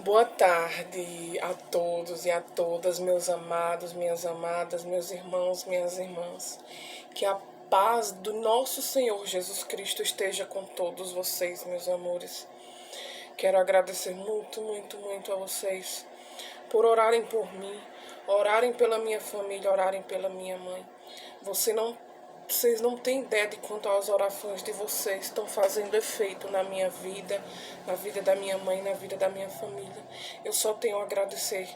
Boa tarde a todos e a todas, meus amados, minhas amadas, meus irmãos, minhas irmãs. Que a paz do nosso Senhor Jesus Cristo esteja com todos vocês, meus amores. Quero agradecer muito, muito, muito a vocês por orarem por mim, orarem pela minha família, orarem pela minha mãe. Vocês não têm ideia de quanto as orações de vocês estão fazendo efeito na minha vida, na vida da minha mãe, na vida da minha família. Eu só tenho a agradecer.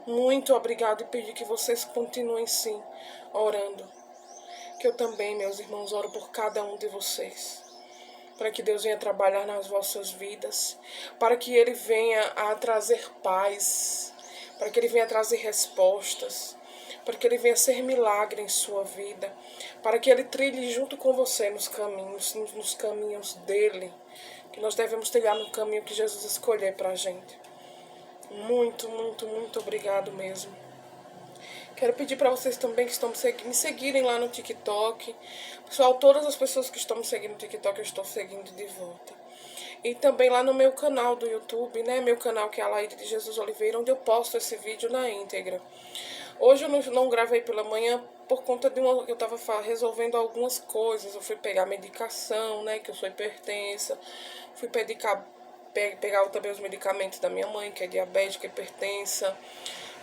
Muito obrigado e pedir que vocês continuem sim orando. Que eu também, meus irmãos, oro por cada um de vocês. Para que Deus venha trabalhar nas vossas vidas. Para que Ele venha a trazer paz. Para que Ele venha trazer respostas. Para que Ele venha ser milagre em sua vida. Para que Ele trilhe junto com você nos caminhos dEle. Que nós devemos trilhar no caminho que Jesus escolher para a gente. Muito, muito, muito obrigado mesmo. Quero pedir para vocês também que estão me seguirem lá no TikTok. Pessoal, todas as pessoas que estão me seguindo no TikTok, eu estou seguindo de volta. E também lá no meu canal do YouTube, né? Meu canal que é a Laide de Jesus Oliveira, onde eu posto esse vídeo na íntegra. Hoje eu não gravei pela manhã por conta de eu estava resolvendo algumas coisas. Eu fui pegar medicação, né? Que eu sou hipertensa. Fui pegar também os medicamentos da minha mãe, que é diabética, hipertensa.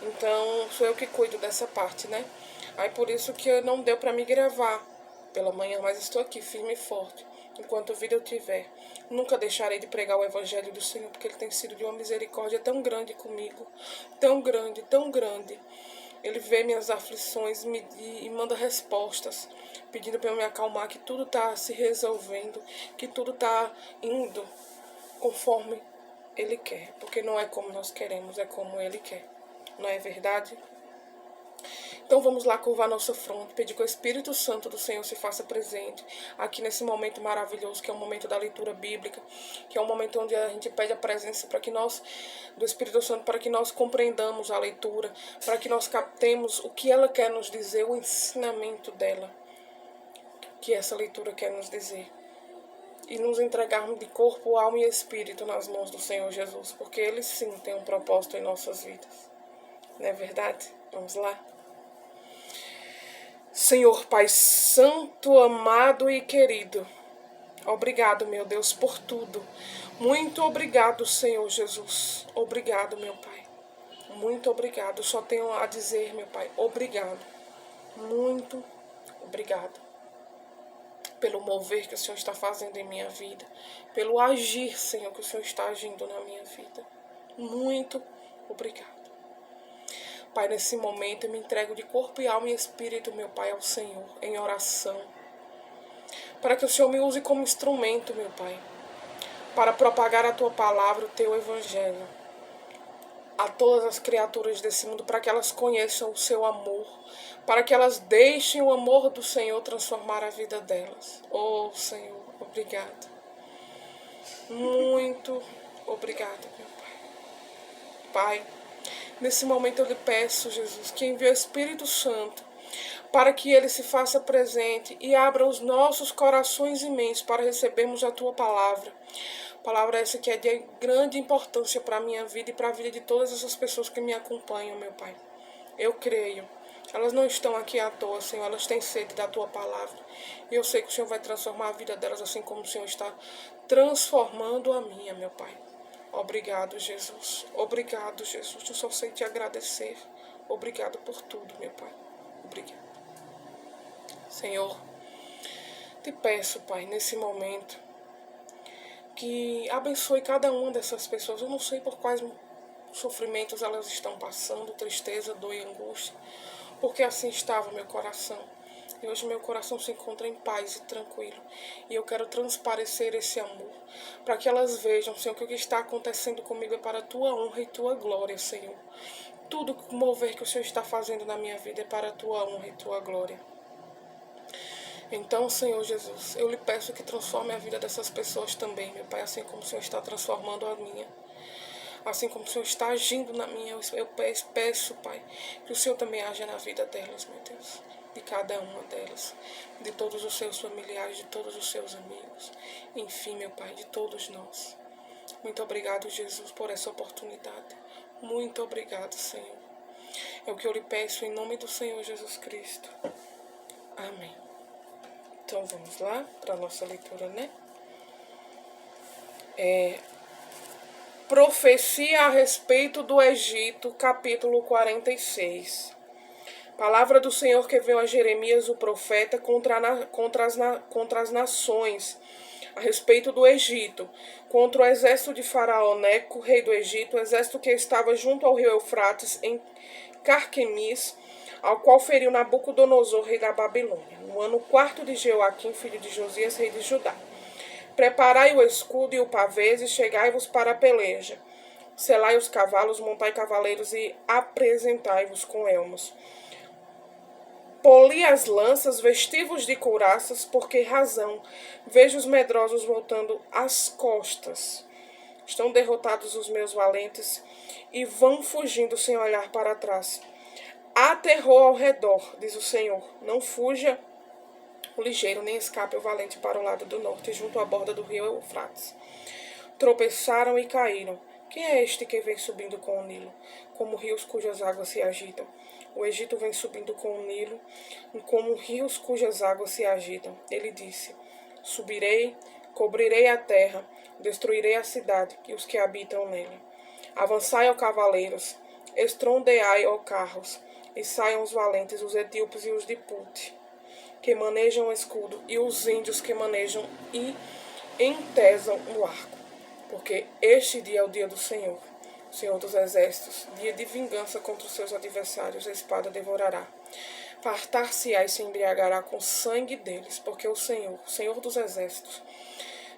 Então, sou eu que cuido dessa parte, né? Aí por isso que não deu pra me gravar pela manhã, mas estou aqui firme e forte. Enquanto vida eu tiver, nunca deixarei de pregar o evangelho do Senhor, porque Ele tem sido de uma misericórdia tão grande comigo, tão grande, tão grande. Ele vê minhas aflições e manda respostas, pedindo para eu me acalmar, que tudo tá se resolvendo, que tudo tá indo conforme Ele quer, porque não é como nós queremos, é como Ele quer. Não é verdade? Então vamos lá curvar nossa fronte, pedir que o Espírito Santo do Senhor se faça presente aqui nesse momento maravilhoso, que é o momento da leitura bíblica, que é o momento onde a gente pede a presença do Espírito Santo, para que nós compreendamos a leitura, para que nós captemos o que ela quer nos dizer, o ensinamento dela, que essa leitura quer nos dizer. E nos entregarmos de corpo, alma e espírito nas mãos do Senhor Jesus, porque Ele sim tem um propósito em nossas vidas. Não é verdade? Vamos lá? Senhor Pai Santo, amado e querido, obrigado, meu Deus, por tudo. Muito obrigado, Senhor Jesus. Obrigado, meu Pai. Muito obrigado. Só tenho a dizer, meu Pai, obrigado. Muito obrigado pelo mover que o Senhor está fazendo em minha vida, pelo agir, Senhor, que o Senhor está agindo na minha vida. Muito obrigado. Pai, nesse momento eu me entrego de corpo e alma e espírito, meu Pai, ao Senhor, em oração. Para que o Senhor me use como instrumento, meu Pai, para propagar a Tua palavra, o Teu Evangelho, a todas as criaturas desse mundo, para que elas conheçam o Seu amor, para que elas deixem o amor do Senhor transformar a vida delas. Oh, Senhor, obrigado. Muito obrigado, meu Pai. Pai, nesse momento eu lhe peço, Jesus, que envie o Espírito Santo para que Ele se faça presente e abra os nossos corações e mentes para recebermos a Tua palavra. Palavra essa que é de grande importância para a minha vida e para a vida de todas essas pessoas que me acompanham, meu Pai. Eu creio. Elas não estão aqui à toa, Senhor. Elas têm sede da Tua palavra. E eu sei que o Senhor vai transformar a vida delas assim como o Senhor está transformando a minha, meu Pai. Obrigado, Jesus. Obrigado, Jesus. Eu só sei te agradecer. Obrigado por tudo, meu Pai. Obrigado. Senhor, te peço, Pai, nesse momento, que abençoe cada uma dessas pessoas. Eu não sei por quais sofrimentos elas estão passando, tristeza, dor e angústia, porque assim estava meu coração. E hoje meu coração se encontra em paz e tranquilo. E eu quero transparecer esse amor, para que elas vejam, Senhor, que o que está acontecendo comigo é para a Tua honra e Tua glória, Senhor. Tudo o mover que o Senhor está fazendo na minha vida é para a Tua honra e Tua glória. Então, Senhor Jesus, eu lhe peço que transforme a vida dessas pessoas também, meu Pai, assim como o Senhor está transformando a minha. Assim como o Senhor está agindo na minha, eu peço, Pai, que o Senhor também haja na vida delas, meu Deus. De cada uma delas, de todos os seus familiares, de todos os seus amigos. Enfim, meu Pai, de todos nós. Muito obrigado, Jesus, por essa oportunidade. Muito obrigado, Senhor. É o que eu lhe peço em nome do Senhor Jesus Cristo. Amém. Então vamos lá para a nossa leitura, né? Profecia a respeito do Egito, capítulo 46. Palavra do Senhor que veio a Jeremias, o profeta, contra as nações, a respeito do Egito, contra o exército de Faraó Neco, rei do Egito, o exército que estava junto ao rio Eufrates, em Carquemis, ao qual feriu Nabucodonosor, rei da Babilônia, no ano 4 de Jeoaquim, filho de Josias, rei de Judá. Preparai o escudo e o pavês, e chegai-vos para a peleja. Selai os cavalos, montai cavaleiros, e apresentai-vos com elmos. Poli as lanças, vestivos de couraças, porque razão vejo os medrosos voltando às costas. Estão derrotados os meus valentes, e vão fugindo sem olhar para trás. Há terror ao redor, diz o Senhor. Não fuja o ligeiro, nem escape o valente para o lado do norte, junto à borda do rio Eufrates. Tropeçaram e caíram. Quem é este que vem subindo com o Nilo, como rios cujas águas se agitam? O Egito vem subindo com o Nilo, como rios cujas águas se agitam. Ele disse: subirei, cobrirei a terra, destruirei a cidade e os que habitam nele. Avançai, ó cavaleiros, estrondeai, ó carros, e saiam os valentes, os etíopes e os de Pute, que manejam o escudo, e os índios que manejam e entesam o arco. Porque este dia é o dia do Senhor, o Senhor dos exércitos, dia de vingança contra os seus adversários, a espada devorará. Fartar-se-á e se embriagará com o sangue deles, porque o Senhor dos exércitos,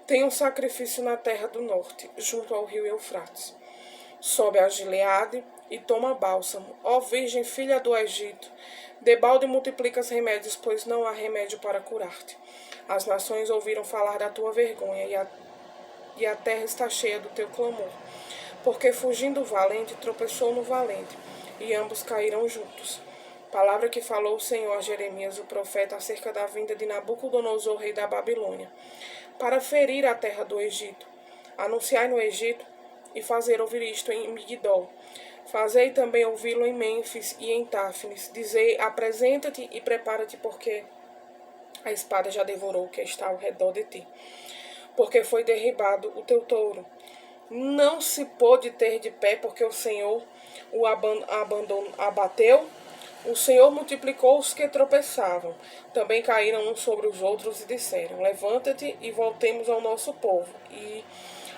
tem um sacrifício na terra do norte, junto ao rio Eufrates. Sobe a Gileade e toma bálsamo, ó Virgem, filha do Egito. Debalde multiplicas remédios, pois não há remédio para curar-te. As nações ouviram falar da tua vergonha, e a terra está cheia do teu clamor. Porque fugindo o valente, tropeçou no valente, e ambos caíram juntos. Palavra que falou o Senhor a Jeremias, o profeta, acerca da vinda de Nabucodonosor, rei da Babilônia, para ferir a terra do Egito. Anunciai no Egito, e fazer ouvir isto em Migdol. Fazei também ouvi-lo em Mênfis e em Táfnis. Dizei: apresenta-te e prepara-te, porque a espada já devorou o que está ao redor de ti. Porque foi derribado o teu touro. Não se pôde ter de pé, porque o Senhor o abateu. O Senhor multiplicou os que tropeçavam. Também caíram uns sobre os outros e disseram: levanta-te e voltemos ao nosso povo e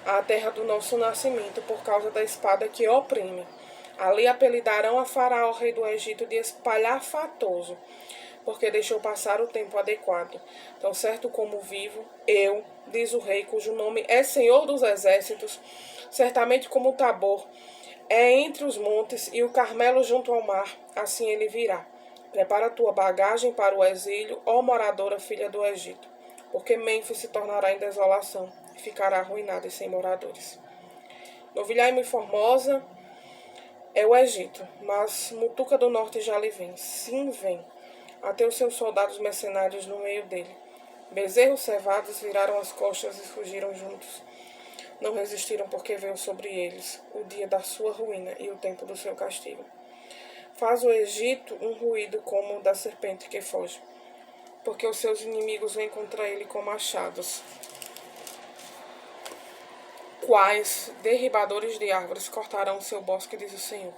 à terra do nosso nascimento, por causa da espada que oprime. Ali apelidarão a Faraó, rei do Egito, de espalhafatoso, porque deixou passar o tempo adequado. Tão certo como vivo, eu, diz o rei, cujo nome é Senhor dos Exércitos, certamente como o Tabor é entre os montes e o Carmelo junto ao mar, assim ele virá. Prepara tua bagagem para o exílio, ó moradora, filha do Egito, porque Mênfis se tornará em desolação e ficará arruinada e sem moradores. Novilhai-me formosa é o Egito, mas Mutuca do Norte já lhe vem. Sim, vem. Até os seus soldados mercenários no meio dele. Bezerros cevados viraram as costas e fugiram juntos. Não resistiram, porque veio sobre eles o dia da sua ruína e o tempo do seu castigo. Faz o Egito um ruído como o da serpente que foge, porque os seus inimigos vêm contra ele com machados, quais derribadores de árvores cortarão o seu bosque, diz o Senhor.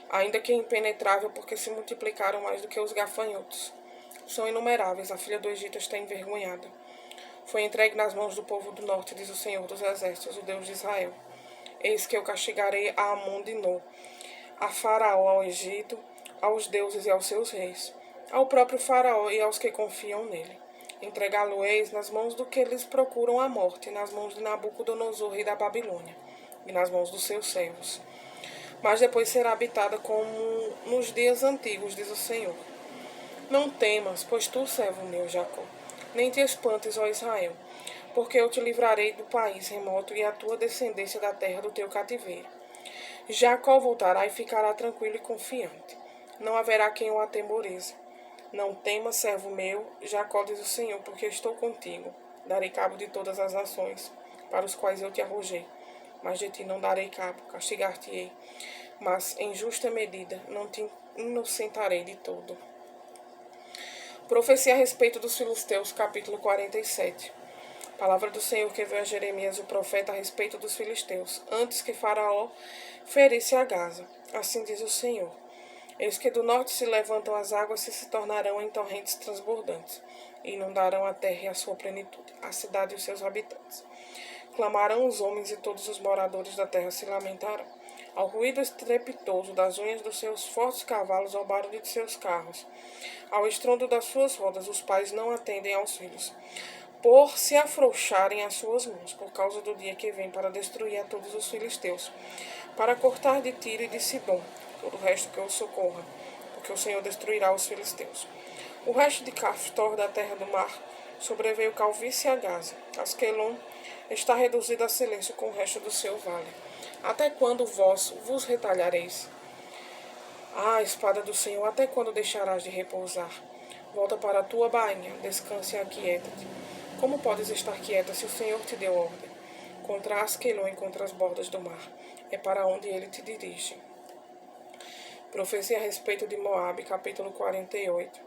Ainda que impenetrável, porque se multiplicaram mais do que os gafanhotos. São inumeráveis, a filha do Egito está envergonhada. Foi entregue nas mãos do povo do norte, diz o Senhor dos exércitos, o Deus de Israel. Eis que eu castigarei a Amon de No, a Faraó, ao Egito, aos deuses e aos seus reis, ao próprio Faraó e aos que confiam nele. Entregá-lo-eis nas mãos do que eles procuram a morte, nas mãos de Nabucodonosor, rei da Babilônia, e nas mãos dos seus servos. Mas depois será habitada como nos dias antigos, diz o Senhor. Não temas, pois tu, servo meu, Jacó, nem te espantes, ó Israel, porque eu te livrarei do país remoto e a tua descendência da terra do teu cativeiro. Jacó voltará e ficará tranquilo e confiante. Não haverá quem o atemorize. Não temas, servo meu, Jacó, diz o Senhor, porque estou contigo. Darei cabo de todas as nações, para os quais eu te arrojei. mas de ti não darei cabo, castigar-te-ei, mas em justa medida não te inocentarei de todo. Profecia a respeito dos filisteus, capítulo 47. Palavra do Senhor que veio a Jeremias, o profeta, a respeito dos filisteus, antes que Faraó ferisse a Gaza. Assim diz o Senhor. Eis que do norte se levantam as águas e se tornarão em torrentes transbordantes, e inundarão a terra e a sua plenitude, a cidade e os seus habitantes. Clamarão os homens e todos os moradores da terra se lamentarão. Ao ruído estrepitoso das unhas dos seus fortes cavalos, ao barulho de seus carros, ao estrondo das suas rodas, os pais não atendem aos filhos, por se afrouxarem as suas mãos, por causa do dia que vem para destruir a todos os filisteus, para cortar de Tiro e de Sidom todo o resto que os socorra, porque o Senhor destruirá os filisteus. O resto de Caftor, da terra do mar, sobreveio calvície a Gaza. Asquelon está reduzido a silêncio com o resto do seu vale. Até quando vós vos retalhareis? Ah, espada do Senhor, até quando deixarás de repousar? Volta para a tua bainha, descanse e aquieta-te. Como podes estar quieta se o Senhor te deu ordem? Contra Asquelon e contra as bordas do mar, é para onde ele te dirige. Profecia a respeito de Moabe, capítulo 48.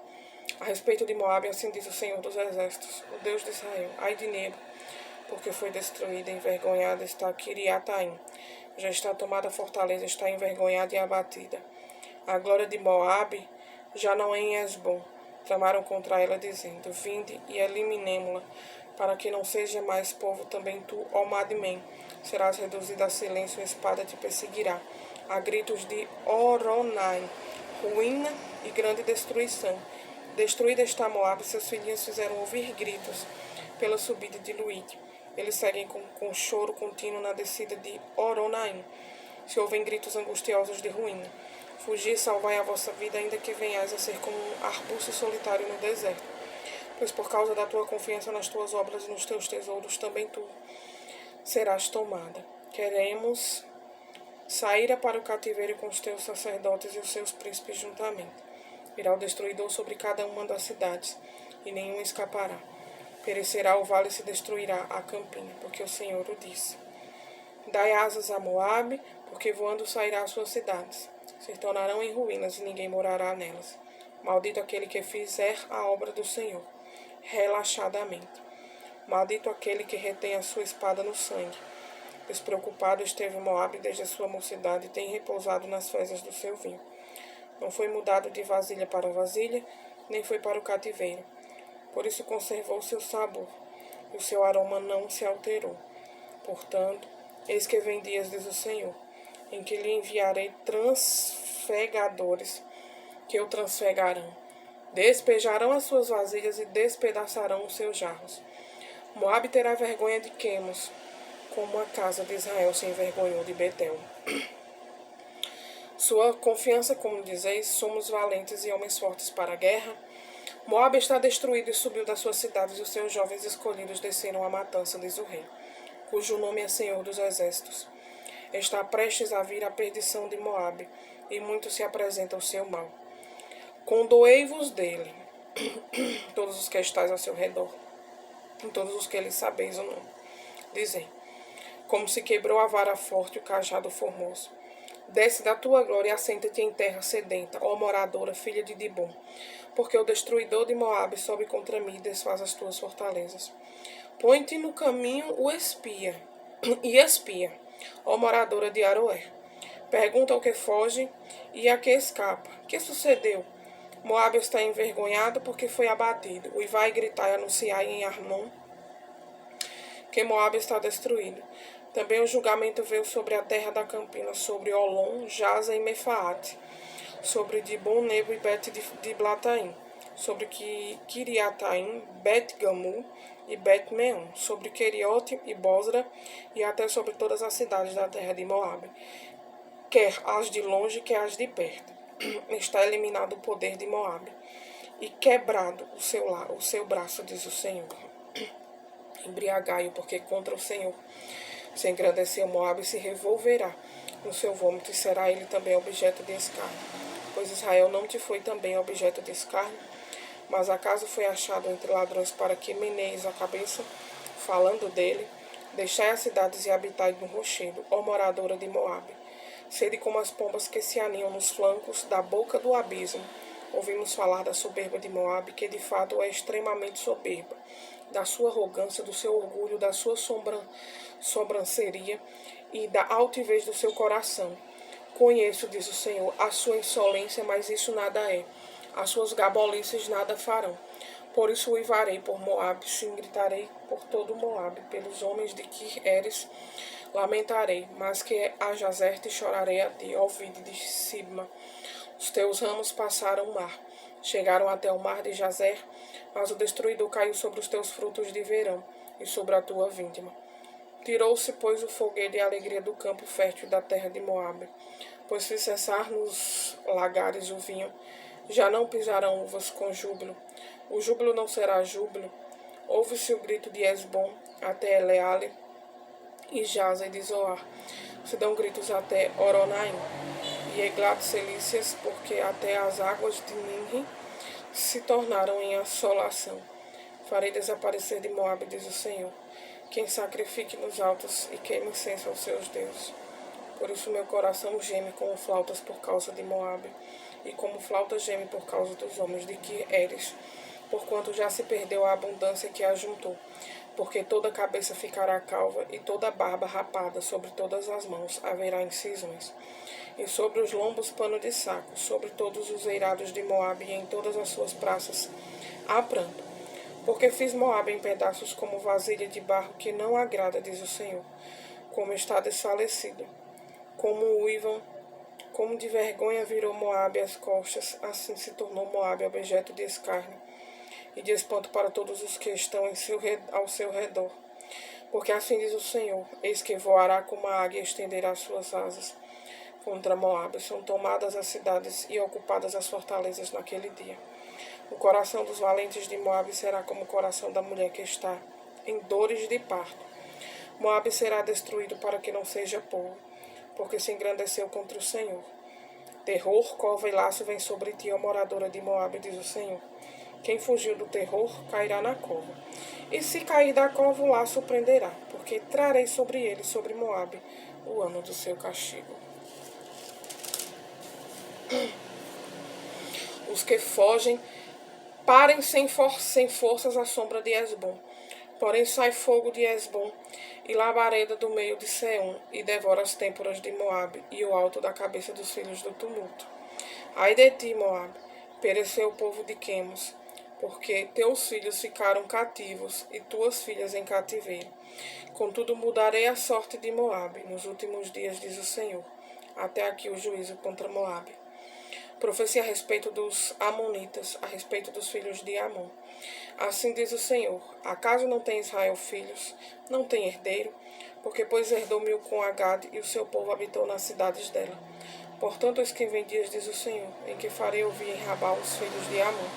A respeito de Moabe, assim diz o Senhor dos Exércitos, o Deus de Israel: ai de Nebo, porque foi destruída, envergonhada está Kiriataim. Já está tomada a fortaleza, está envergonhada e abatida. A glória de Moabe já não é em Esbom. Tramaram contra ela, dizendo: vinde e eliminemo-la, para que não seja mais povo também tu, ó Madmen. Serás reduzida a silêncio, a espada te perseguirá. A gritos de Oronai, ruína e grande destruição. Destruída está Moabe, seus filhinhos fizeram ouvir gritos pela subida de Luíde. Eles seguem com choro contínuo na descida de Oronaim. Se ouvem gritos angustiosos de ruína. Fugi e salvai a vossa vida, ainda que venhais a ser como um arbusto solitário no deserto. Pois por causa da tua confiança nas tuas obras e nos teus tesouros, também tu serás tomada. Queremos sair para o cativeiro com os teus sacerdotes e os seus príncipes juntamente. Virá o destruidor sobre cada uma das cidades, e nenhum escapará. Perecerá o vale e se destruirá a campina, porque o Senhor o disse. Dai asas a Moabe, porque voando sairá às suas cidades. Se tornarão em ruínas e ninguém morará nelas. Maldito aquele que fizer a obra do Senhor, relaxadamente. Maldito aquele que retém a sua espada no sangue. Despreocupado esteve Moabe desde a sua mocidade e tem repousado nas fezes do seu vinho. Não foi mudado de vasilha para vasilha, nem foi para o cativeiro. Por isso conservou seu sabor, e o seu aroma não se alterou. Portanto, eis que vem dias, diz o Senhor, em que lhe enviarei transfegadores, que o transfegarão. Despejarão as suas vasilhas e despedaçarão os seus jarros. Moabe terá vergonha de Quemos, como a casa de Israel se envergonhou de Betel. Sua confiança, como dizeis, somos valentes e homens fortes para a guerra. Moabe está destruído e subiu das suas cidades, e os seus jovens escolhidos desceram à matança, diz o rei, cujo nome é Senhor dos Exércitos. Está prestes a vir a perdição de Moabe, e muito se apresenta o seu mal. Condoei-vos dele, todos os que estáis ao seu redor, e todos os que lhe sabeis o nome. Dizem, como se quebrou a vara forte o cajado formoso. Desce da tua glória e assenta-te em terra sedenta, ó moradora, filha de Dibom, porque o destruidor de Moabe sobe contra mim e desfaz as tuas fortalezas. Põe-te no caminho o espia, e espia, ó moradora de Aroé. Pergunta ao que foge e a que escapa. Que sucedeu? Moabe está envergonhado porque foi abatido. E vai gritar e anunciar em Arnon que Moabe está destruído. Também o julgamento veio sobre a terra da campina, sobre Olom, Jaza e Mefaate, sobre Dibon, Nebo e Bet de Blataim, sobre Kiriataim, Bet-Gamu e Bet-Meon, sobre Keriote e Bosra, e até sobre todas as cidades da terra de Moabe, quer as de longe, quer as de perto. Está eliminado o poder de Moabe, e quebrado o seu braço, diz o Senhor. Embriagai-o, porque contra o Senhor se engrandeceu Moabe e se revolverá no seu vômito, e será ele também objeto de escárnio. Pois Israel não te foi também objeto de escárnio? Mas acaso foi achado entre ladrões para que meneis a cabeça, falando dele? Deixai as cidades e habitai no rochedo, ó moradora de Moabe. Sede como as pombas que se aninham nos flancos da boca do abismo. Ouvimos falar da soberba de Moabe, que de fato é extremamente soberba, da sua arrogância, do seu orgulho, da sua sobranceria e da altivez do seu coração. Conheço, diz o Senhor, a sua insolência, mas isso nada é. As suas gabolices nada farão. Por isso uivarei por Moabe, sim, gritarei por todo Moabe, pelos homens de Kir-Eres lamentarei, mas que a Jazerte chorarei a ti, ó vide de Sibma. Os teus ramos passaram o mar, chegaram até o mar de Jazer, mas o destruidor caiu sobre os teus frutos de verão e sobre a tua vindima. Tirou-se, pois, o foguete e a alegria do campo fértil da terra de Moabe, pois se cessar nos lagares o vinho, já não pisarão uvas com júbilo. O júbilo não será júbilo. Ouve-se o grito de Esbom até Eleale e Jaza e de Zoar. Se dão gritos até Oronaim e Eglat-Selícias, porque até as águas de Ninri se tornaram em assolação. Farei desaparecer de Moabe, diz o Senhor, quem sacrifique nos altos e queime incenso aos seus deuses. Por isso meu coração geme como flautas por causa de Moabe, e como flauta geme por causa dos homens de Kir-Eres, porquanto já se perdeu a abundância que a juntou, porque toda a cabeça ficará calva, e toda a barba rapada, sobre todas as mãos haverá incisões, e sobre os lombos pano de saco, sobre todos os eirados de Moabe e em todas as suas praças há pranto, porque fiz Moabe em pedaços como vasilha de barro que não agrada, diz o Senhor, como está desfalecido. Como uivam, como de vergonha virou Moabe as costas, assim se tornou Moabe objeto de escárnio e de espanto para todos os que estão ao seu redor. Porque assim diz o Senhor, eis que voará como a águia e estenderá suas asas contra Moabe. São tomadas as cidades e ocupadas as fortalezas naquele dia. O coração dos valentes de Moabe será como o coração da mulher que está em dores de parto. Moabe será destruído para que não seja povo, porque se engrandeceu contra o Senhor. Terror, cova e laço vem sobre ti, ó moradora de Moabe, diz o Senhor. Quem fugiu do terror cairá na cova. E se cair da cova, o laço o prenderá, porque trarei sobre ele, sobre Moabe, o ano do seu castigo. Os que fogem, parem sem forças à sombra de Esbom. Porém sai fogo de Esbom e labareda do meio de Seom, e devora as têmporas de Moabe e o alto da cabeça dos filhos do tumulto. Ai de ti, Moabe, pereceu o povo de Quemos, porque teus filhos ficaram cativos e tuas filhas em cativeiro. Contudo mudarei a sorte de Moabe nos últimos dias, diz o Senhor. Até aqui o juízo contra Moabe. Profecia a respeito dos amonitas, a respeito dos filhos de Amon. Assim diz o Senhor, acaso não tem Israel filhos, não tem herdeiro? Porque pois herdou Milcom a Gade, e o seu povo habitou nas cidades dela. Portanto, eis que vem dias, diz o Senhor, em que farei ouvir em Rabá os filhos de Amon,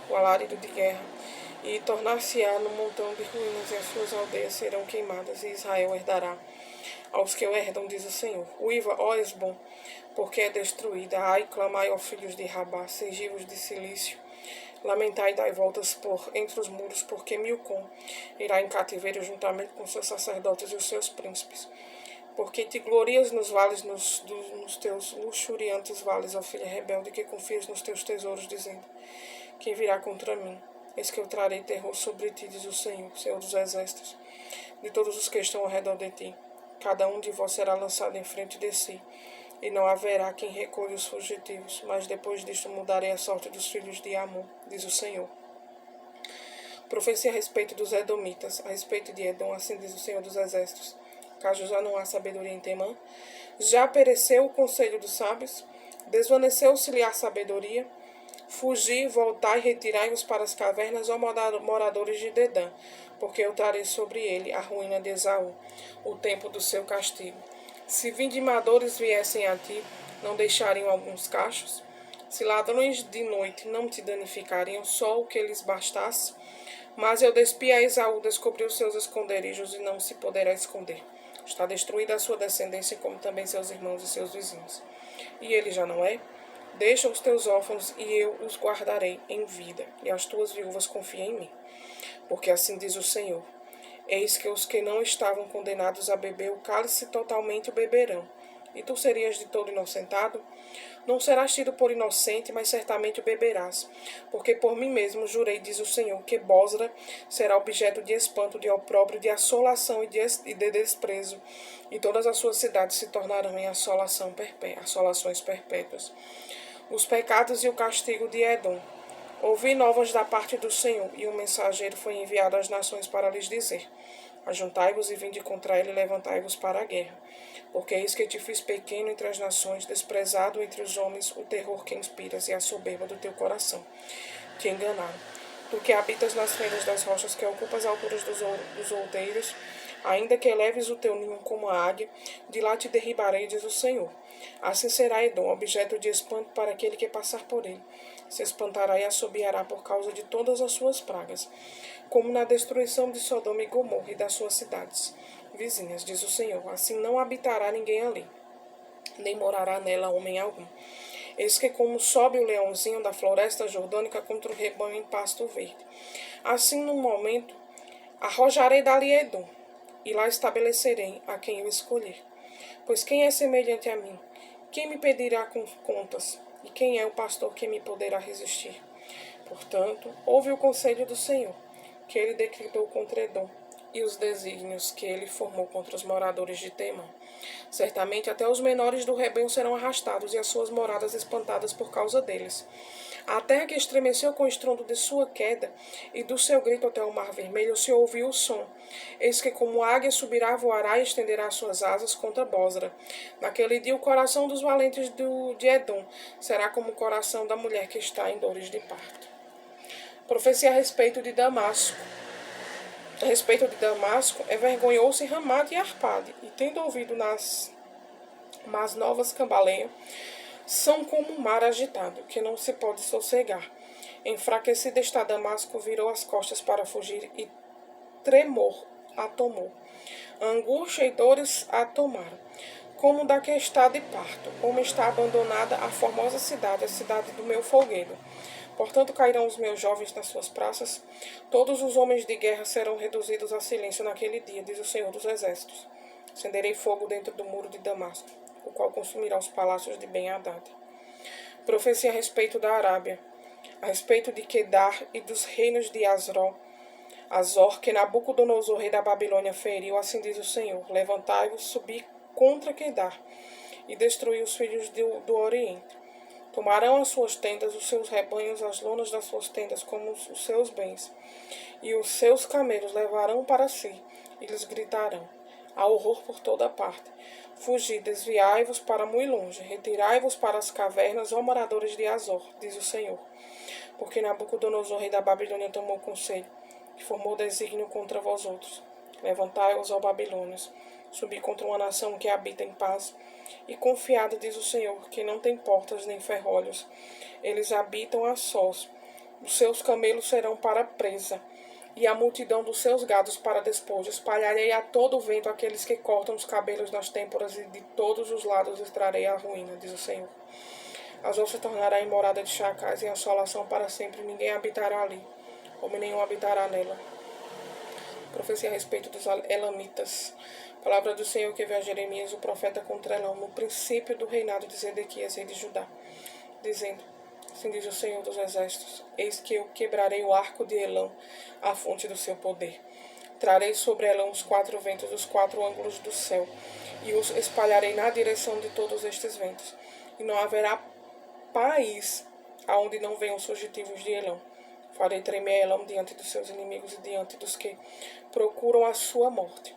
o alarido de guerra, e tornar-se-á num montão de ruínas, e as suas aldeias serão queimadas, e Israel herdará aos que o herdam, diz o Senhor. Uiva, ó Esbom, porque é destruída. Ai, clamai, ó filhos de Rabá, sergivos de silício. Lamentai e dai voltas por entre os muros, porque Milcom irá em cativeiro juntamente com seus sacerdotes e os seus príncipes. Porque te glorias nos vales, nos teus luxuriantes vales, ó filha rebelde, que confias nos teus tesouros, dizendo, quem virá contra mim? Eis que eu trarei terror sobre ti, diz o Senhor, Senhor dos exércitos, de todos os que estão ao redor de ti. Cada um de vós será lançado em frente de si, e não haverá quem recolha os fugitivos, mas depois disto mudarei a sorte dos filhos de Amon, diz o Senhor. Profecia a respeito dos Edomitas, a respeito de Edom, assim diz o Senhor dos exércitos. Caso já não há sabedoria em Temã, já pereceu o conselho dos sábios, desvaneceu-se-lhe a sabedoria. Fugi, voltai, retirai-vos para as cavernas, ó moradores de Dedã, porque eu trarei sobre ele a ruína de Esaú, o tempo do seu castigo. Se vindimadores viessem a ti, não deixariam alguns cachos? Se ladrões de noite não te danificariam, só o que lhes bastasse? Mas eu despi a Esaú, descobri os seus esconderijos e não se poderá esconder. Está destruída a sua descendência, como também seus irmãos e seus vizinhos. E ele já não é? Deixa os teus órfãos e eu os guardarei em vida, e as tuas viúvas confiem em mim. Porque assim diz o Senhor, Eis que os que não estavam condenados a beber o cálice totalmente o beberão. E tu serias de todo inocentado? Não serás tido por inocente, mas certamente o beberás. Porque por mim mesmo jurei, diz o Senhor, que Bosra será objeto de espanto, de opróbrio, de assolação e de desprezo, e todas as suas cidades se tornarão em assolações perpétuas. Os pecados e o castigo de Edom. Ouvi novas da parte do Senhor, e um mensageiro foi enviado às nações para lhes dizer: ajuntai-vos e vinde contra ele e levantai-vos para a guerra. Porque eis que te fiz pequeno entre as nações, desprezado entre os homens, o terror que inspiras e a soberba do teu coração. Te enganaram. Tu que habitas nas fendas das rochas, que ocupas as alturas dos outeiros, ainda que eleves o teu ninho como a águia, de lá te derribarei, diz o Senhor. Assim será Edom, objeto de espanto para aquele que passar por ele. Se espantará e assobiará por causa de todas as suas pragas, como na destruição de Sodoma e Gomorra e das suas cidades vizinhas, diz o Senhor. Assim não habitará ninguém ali, nem morará nela homem algum. Eis que como sobe o leãozinho da floresta jordânica contra o rebanho em pasto verde, assim num momento arrojarei dali Edom, e lá estabelecerei a quem eu escolher. Pois quem é semelhante a mim? Quem me pedirá contas? E quem é o pastor que me poderá resistir? Portanto, ouve o conselho do Senhor, que ele decretou contra Edom, e os desígnios que ele formou contra os moradores de Temã. Certamente até os menores do rebanho serão arrastados e as suas moradas espantadas por causa deles. A terra que estremeceu com o estrondo de sua queda e do seu grito até o mar vermelho se ouviu o som. Eis que como águia subirá, voará e estenderá suas asas contra Bosra. Naquele dia o coração dos valentes de Edom será como o coração da mulher que está em dores de parto. Profecia a respeito de Damasco. A respeito de Damasco, envergonhou-se Ramate e Arpade, e tendo ouvido nas más novas cambaleiam, são como um mar agitado, que não se pode sossegar. Enfraquecida está Damasco, virou as costas para fugir, e tremor a tomou. Angústia e dores a tomaram. Como da que está de parto, como está abandonada a formosa cidade, a cidade do meu folguedo. Portanto cairão os meus jovens nas suas praças, todos os homens de guerra serão reduzidos a silêncio naquele dia, diz o Senhor dos Exércitos. Acenderei fogo dentro do muro de Damasco, o qual consumirá os palácios de Ben-Hadad. Profecia a respeito da Arábia, a respeito de Quedar e dos reinos de Azor, que Nabucodonosor, rei da Babilônia, feriu, assim diz o Senhor: levantai-vos, subi contra Quedar, e destruí os filhos do Oriente. Tomarão as suas tendas, os seus rebanhos, as lonas das suas tendas, como os seus bens, e os seus camelos levarão para si, e lhes gritarão: há horror por toda parte. Fugi, desviai-vos para muito longe, retirai-vos para as cavernas, ó moradores de Azor, diz o Senhor. Porque Nabucodonosor, rei da Babilônia, tomou conselho, e formou desígnio contra vós outros. Levantai-vos, ó Babilônios, subi contra uma nação que habita em paz, e confiada, diz o Senhor, que não tem portas nem ferrolhos. Eles habitam a sós. Os seus camelos serão para presa, e a multidão dos seus gados para despojo. Espalharei a todo o vento aqueles que cortam os cabelos nas têmporas, e de todos os lados extrarei a ruína, diz o Senhor. Azor se tornará em morada de chacais, em assolação para sempre. Ninguém habitará ali, homem nenhum habitará nela. Profecia a respeito dos elamitas. Palavra do Senhor que veio a Jeremias, o profeta, contra Elão, no princípio do reinado de Zedequias, rei de Judá, dizendo: assim diz o Senhor dos Exércitos: eis que eu quebrarei o arco de Elão, a fonte do seu poder. Trarei sobre Elão os 4 ventos dos 4 ângulos do céu, e os espalharei na direção de todos estes ventos. E não haverá país aonde não venham os fugitivos de Elão. Farei tremer Elão diante dos seus inimigos e diante dos que procuram a sua morte.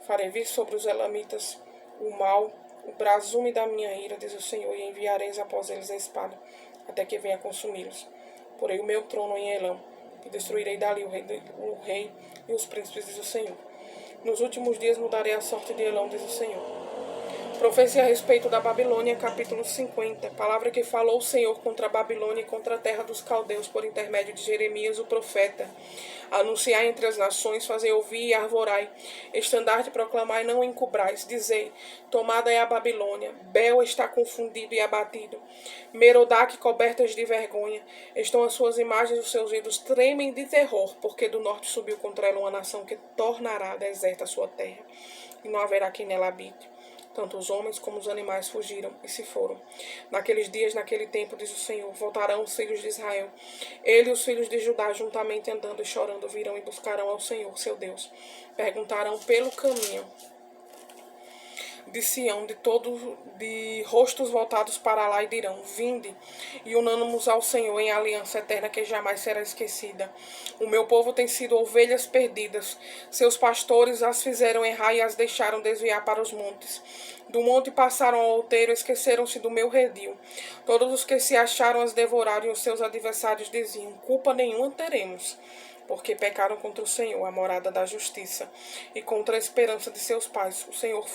Farei vir sobre os elamitas o mal, o brasume da minha ira, diz o Senhor, e enviareis após eles a espada, até que venha consumi-los. Porei o meu trono em Elão, e destruirei dali o rei e os príncipes, diz o Senhor. Nos últimos dias mudarei a sorte de Elão, diz o Senhor. Profecia a respeito da Babilônia, capítulo 50. Palavra que falou o Senhor contra a Babilônia e contra a terra dos caldeus por intermédio de Jeremias, o profeta. Anunciai entre as nações, fazei ouvir e arvorai. Estandarte proclamai, não encubrais. Dizei, tomada é a Babilônia. Bel está confundido e abatido. Merodach cobertas de vergonha. Estão as suas imagens, os seus ídolos tremem de terror, porque do norte subiu contra ela uma nação que tornará deserta a sua terra. E não haverá quem nela habite. Tanto os homens como os animais fugiram e se foram. Naqueles dias, naquele tempo, diz o Senhor, voltarão os filhos de Israel. Ele e os filhos de Judá, juntamente andando e chorando, virão e buscarão ao Senhor, seu Deus. Perguntarão pelo caminho de Sião, de rostos voltados para lá, e dirão, vinde, e unamos ao Senhor em aliança eterna que jamais será esquecida. O meu povo tem sido ovelhas perdidas, seus pastores as fizeram errar e as deixaram desviar para os montes. Do monte passaram ao outeiro, esqueceram-se do meu redil. Todos os que se acharam as devoraram, e os seus adversários diziam, culpa nenhuma teremos, porque pecaram contra o Senhor, a morada da justiça, e contra a esperança de seus pais. O Senhor,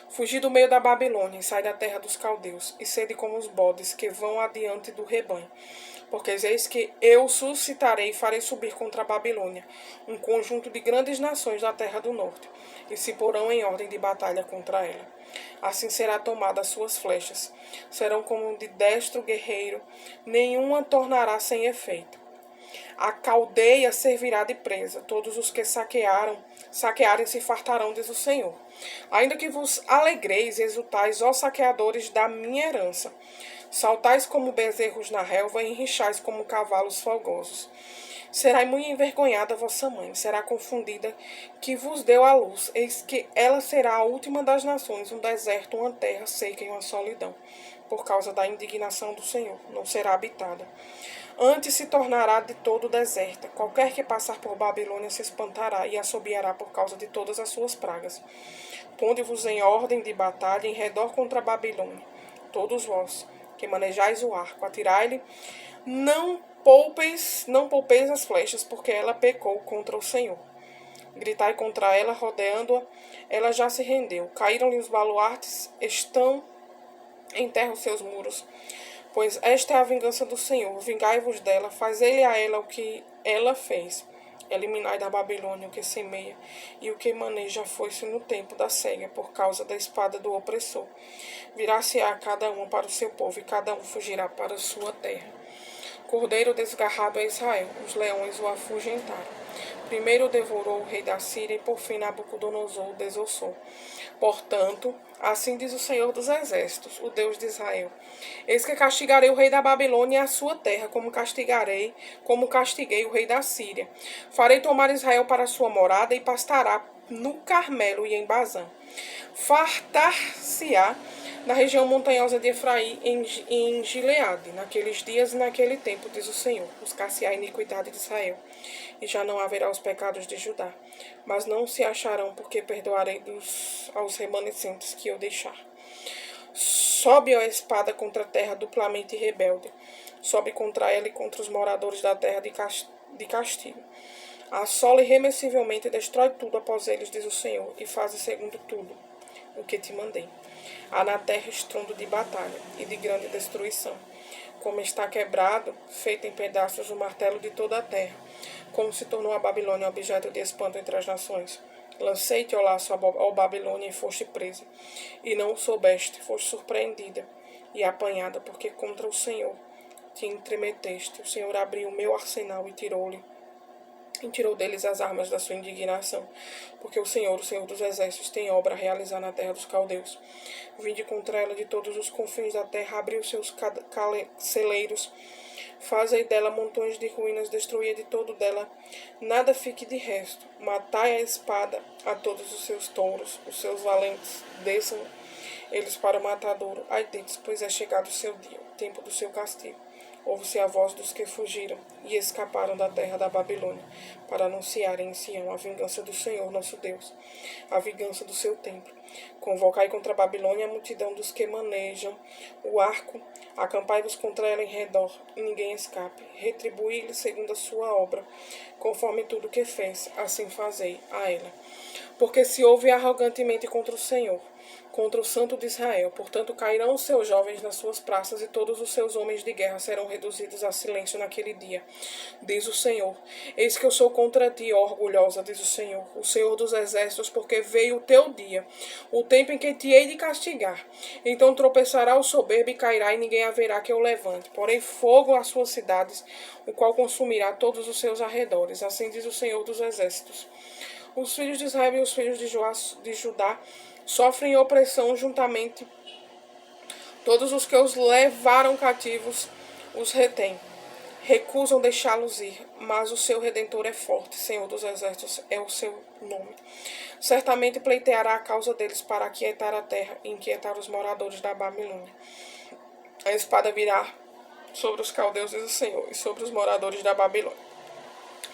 fugi do meio da Babilônia, e sai da terra dos caldeus, e sede como os bodes que vão adiante do rebanho. Porque eis que eu suscitarei e farei subir contra a Babilônia um conjunto de grandes nações da terra do norte, e se porão em ordem de batalha contra ela. Assim será tomada as suas flechas, serão como de destro guerreiro, nenhuma tornará sem efeito. A caldeia servirá de presa, todos os que saquearem se fartarão, diz o Senhor. Ainda que vos alegreis e exultais, ó saqueadores da minha herança, saltais como bezerros na relva e enrixais como cavalos folgosos. Será muito envergonhada vossa mãe, será confundida que vos deu a luz, eis que ela será a última das nações, um deserto, uma terra seca e uma solidão. Por causa da indignação do Senhor, não será habitada. Antes se tornará de todo deserta. Qualquer que passar por Babilônia se espantará e assobiará por causa de todas as suas pragas. Ponde-vos em ordem de batalha em redor contra a Babilônia. Todos vós, que manejais o arco, atirai-lhe, não poupeis as flechas, porque ela pecou contra o Senhor. Gritai contra ela, rodeando-a, ela já se rendeu. Caíram-lhe os baluartes, estão em terra os seus muros. Pois esta é a vingança do Senhor, vingai-vos dela, fazei-lhe a ela o que ela fez. Eliminai da Babilônia o que semeia, e o que maneja a foice no tempo da cega, por causa da espada do opressor. Virá-se-á cada um para o seu povo, e cada um fugirá para a sua terra. Cordeiro desgarrado é Israel, os leões o afugentaram. Primeiro devorou o rei da Síria, e por fim Nabucodonosor o desossou. Portanto, assim diz o Senhor dos Exércitos, o Deus de Israel: eis que castigarei o rei da Babilônia e a sua terra, como castiguei o rei da Síria. Farei tomar Israel para a sua morada, e pastará no Carmelo e em Bazã. Fartar-se-á na região montanhosa de Efraim, em Gileade, naqueles dias e naquele tempo, diz o Senhor. Buscar-se-á a iniquidade de Israel, e já não haverá os pecados de Judá. Mas não se acharão, porque perdoarei aos remanescentes que eu deixar. Sobe a espada contra a terra duplamente rebelde. Sobe contra ela e contra os moradores da terra de castigo. Assola irremessivelmente e destrói tudo após eles, diz o Senhor, e faze segundo tudo o que te mandei. Há na terra estrondo de batalha e de grande destruição. Como está quebrado, feito em pedaços, o martelo de toda a terra. Como se tornou a Babilônia objeto de espanto entre as nações. Lancei-te ao laço, ó Babilônia, e foste presa. E não o soubeste, foste surpreendida e apanhada, porque contra o Senhor te entremeteste. O Senhor abriu o meu arsenal e tirou deles as armas da sua indignação, porque o Senhor dos Exércitos, tem obra a realizar na terra dos caldeus. Vinde contra ela de todos os confins da terra, abriu seus celeiros, fazei dela montões de ruínas, destruía de todo dela, nada fique de resto. Matai a espada a todos os seus touros, os seus valentes, desçam eles para o matadouro. Ai deles, pois é chegado o seu dia, o tempo do seu castigo. Ouve-se a voz dos que fugiram e escaparam da terra da Babilônia, para anunciarem em Sião a vingança do Senhor nosso Deus, a vingança do seu templo. Convocai contra a Babilônia a multidão dos que manejam o arco, acampai-vos contra ela em redor, e ninguém escape. Retribui-lhe segundo a sua obra, conforme tudo que fez, assim fazei a ela. Porque se ouve arrogantemente contra o Senhor, contra o Santo de Israel, portanto cairão os seus jovens nas suas praças, e todos os seus homens de guerra serão reduzidos a silêncio naquele dia, diz o Senhor. Eis que eu sou contra ti, ó orgulhosa, diz o Senhor dos exércitos, porque veio o teu dia, o tempo em que te hei de castigar. Então tropeçará o soberbo e cairá, e ninguém haverá que o levante. Porém fogo às suas cidades, o qual consumirá todos os seus arredores. Assim diz o Senhor dos exércitos. Os filhos de Israel e os filhos de Judá sofrem opressão juntamente. Todos os que os levaram cativos os retêm. Recusam deixá-los ir, mas o seu Redentor é forte, Senhor dos exércitos é o seu nome. Certamente pleiteará a causa deles para aquietar a terra e inquietar os moradores da Babilônia. A espada virá sobre os caldeus, diz o Senhor, e sobre os moradores da Babilônia,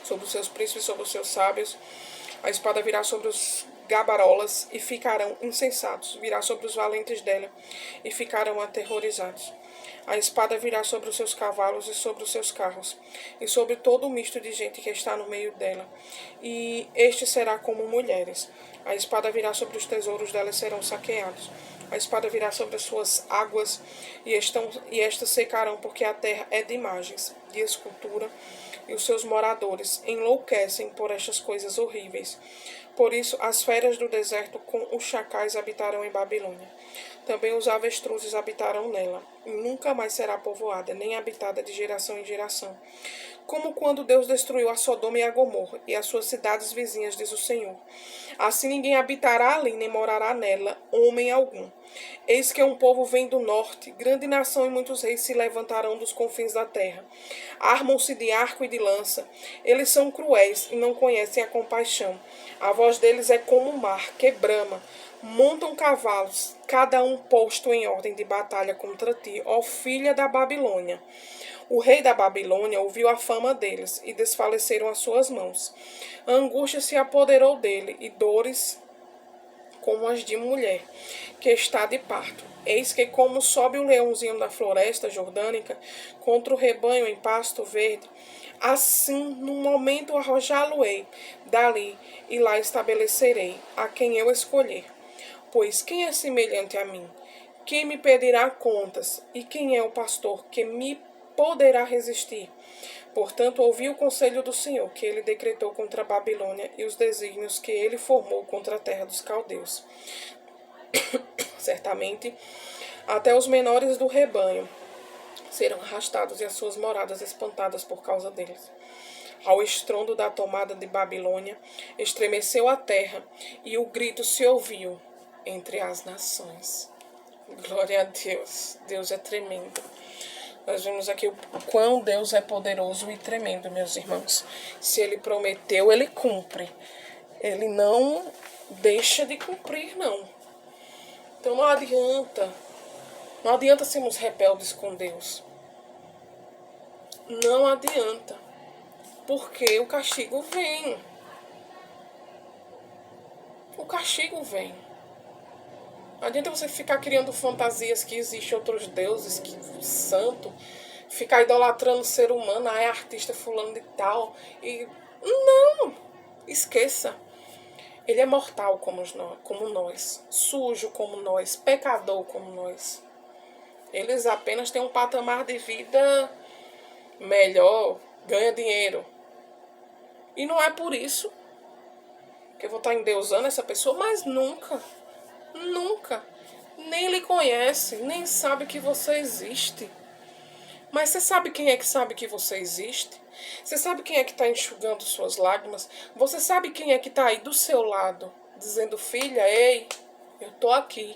sobre os seus príncipes, sobre os seus sábios. A espada virá sobre os gabarolas e ficarão insensatos. Virá sobre os valentes dela e ficarão aterrorizados. A espada virá sobre os seus cavalos e sobre os seus carros, e sobre todo o misto de gente que está no meio dela. E este será como mulheres. A espada virá sobre os tesouros dela e serão saqueados. A espada virá sobre as suas águas e estas secarão, porque a terra é de imagens, de escultura, e os seus moradores enlouquecem por estas coisas horríveis. Por isso, as feras do deserto com os chacais habitarão em Babilônia. Também os avestruzes habitarão nela, e nunca mais será povoada, nem habitada de geração em geração. Como quando Deus destruiu a Sodoma e a Gomorra, e as suas cidades vizinhas, diz o Senhor. Assim ninguém habitará ali, nem morará nela, homem algum. Eis que um povo vem do norte, grande nação e muitos reis se levantarão dos confins da terra. Armam-se de arco e de lança. Eles são cruéis e não conhecem a compaixão. A voz deles é como o mar, que brama. Montam cavalos, cada um posto em ordem de batalha contra ti, ó filha da Babilônia. O rei da Babilônia ouviu a fama deles, e desfaleceram as suas mãos. A angústia se apoderou dele, e dores como as de mulher, que está de parto. Eis que como sobe o leãozinho da floresta jordânica contra o rebanho em pasto verde, assim num momento arrojá-lo-ei dali, e lá estabelecerei a quem eu escolher. Pois quem é semelhante a mim? Quem me pedirá contas? E quem é o pastor que me poderá resistir? Portanto, ouvi o conselho do Senhor, que ele decretou contra a Babilônia, e os desígnios que ele formou contra a terra dos caldeus. Certamente, até os menores do rebanho serão arrastados e as suas moradas espantadas por causa deles. Ao estrondo da tomada de Babilônia, estremeceu a terra, e o grito se ouviu entre as nações. Glória a Deus. Deus é tremendo. Nós vemos aqui o quão Deus é poderoso e tremendo, meus irmãos. Se Ele prometeu, Ele cumpre. Ele não deixa de cumprir, não. Então não adianta. Não adianta sermos rebeldes com Deus. Não adianta. Porque o castigo vem. O castigo vem. Não adianta você ficar criando fantasias que existem outros deuses, que santo, ficar idolatrando o ser humano, é artista fulano de tal. E não, esqueça. Ele é mortal como nós, sujo como nós, pecador como nós. Eles apenas têm um patamar de vida melhor, ganha dinheiro. E não é por isso que eu vou estar endeusando essa pessoa, mas nunca. Nunca. Nem lhe conhece, nem sabe que você existe. Mas você sabe quem é que sabe que você existe? Você sabe quem é que está enxugando suas lágrimas? Você sabe quem é que está aí do seu lado, dizendo, filha, ei, eu estou aqui.